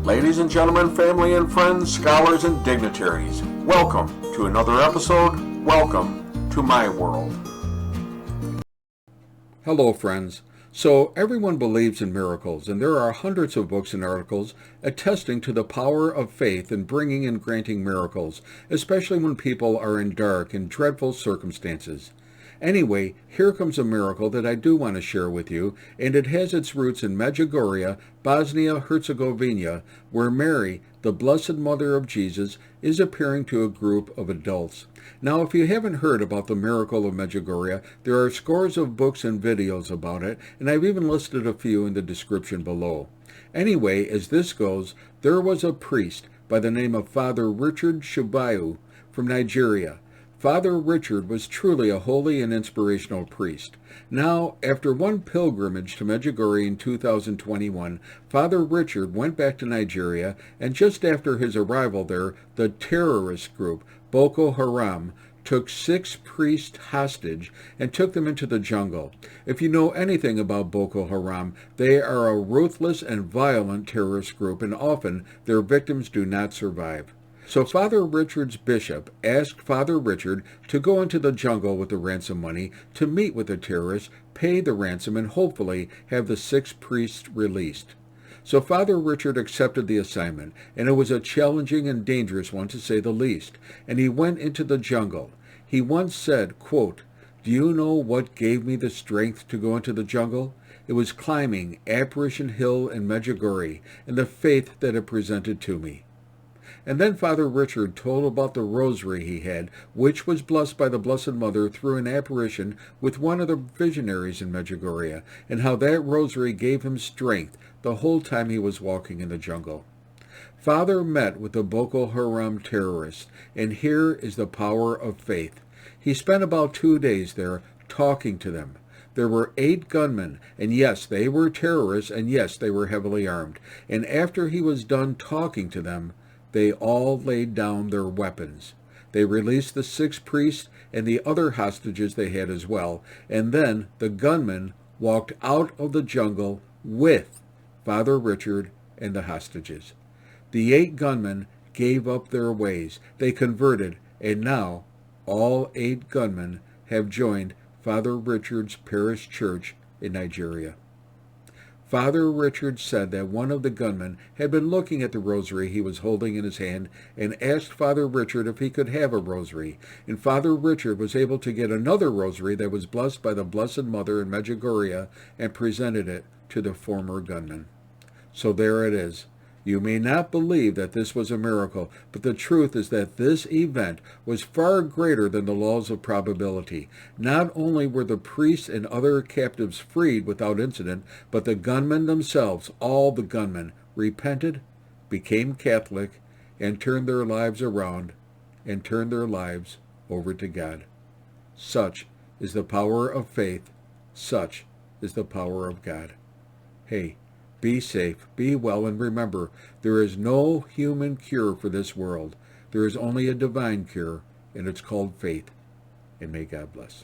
Ladies and gentlemen, family and friends, scholars and dignitaries, welcome to another episode. Welcome to my world. Hello, friends. So, everyone believes in miracles, and there are hundreds of books and articles attesting to the power of faith in bringing and granting miracles, especially when people are in dark and dreadful circumstances. Anyway, here comes a miracle that I do want to share with you, and it has its roots in Medjugorje, Bosnia-Hercegovina, where Mary, the Blessed Mother of Jesus, is appearing to a group of adults. Now, if you haven't heard about the miracle of Medjugorje, there are scores of books and videos about it, and I've even listed a few in the description below. Anyway, as this goes, there was a priest by the name of Father Richard Shuaibu from Nigeria. Father Richard was truly a holy and inspirational priest. Now, after one pilgrimage to Medjugorje in 2021, Father Richard went back to Nigeria, and just after his arrival there, the terrorist group, Boko Haram, took 6 priests hostage and took them into the jungle. If you know anything about Boko Haram, they are a ruthless and violent terrorist group, and often their victims do not survive. So Father Richard's bishop asked Father Richard to go into the jungle with the ransom money to meet with the terrorists, pay the ransom, and hopefully have the 6 priests released. So Father Richard accepted the assignment, and it was a challenging and dangerous one to say the least, and he went into the jungle. He once said, quote, "Do you know what gave me the strength to go into the jungle? It was climbing Apparition Hill in Medjugorje and the faith that it presented to me." And then Father Richard told about the rosary he had, which was blessed by the Blessed Mother through an apparition with one of the visionaries in Medjugorje, and how that rosary gave him strength the whole time he was walking in the jungle. Father met with the Boko Haram terrorists, and here is the power of faith. He spent about 2 days there talking to them. There were 8 gunmen, and yes, they were terrorists, and yes, they were heavily armed. And after he was done talking to them, they all laid down their weapons. They released the 6 priests and the other hostages they had as well, and then the gunmen walked out of the jungle with Father Richard and the hostages. The 8 gunmen gave up their ways. They converted, and now all 8 gunmen have joined Father Richard's parish church in Nigeria. Father Richard said that one of the gunmen had been looking at the rosary he was holding in his hand and asked Father Richard if he could have a rosary, and Father Richard was able to get another rosary that was blessed by the Blessed Mother in Medjugorje and presented it to the former gunman. So there it is. You may not believe that this was a miracle, but the truth is that this event was far greater than the laws of probability. Not only were the priests and other captives freed without incident, but the gunmen themselves, all the gunmen, repented, became Catholic, and turned their lives around, and turned their lives over to God. Such is the power of faith. Such is the power of God. Hey, be safe, be well, and remember, there is no human cure for this world. There is only a divine cure, and it's called faith. And may God bless.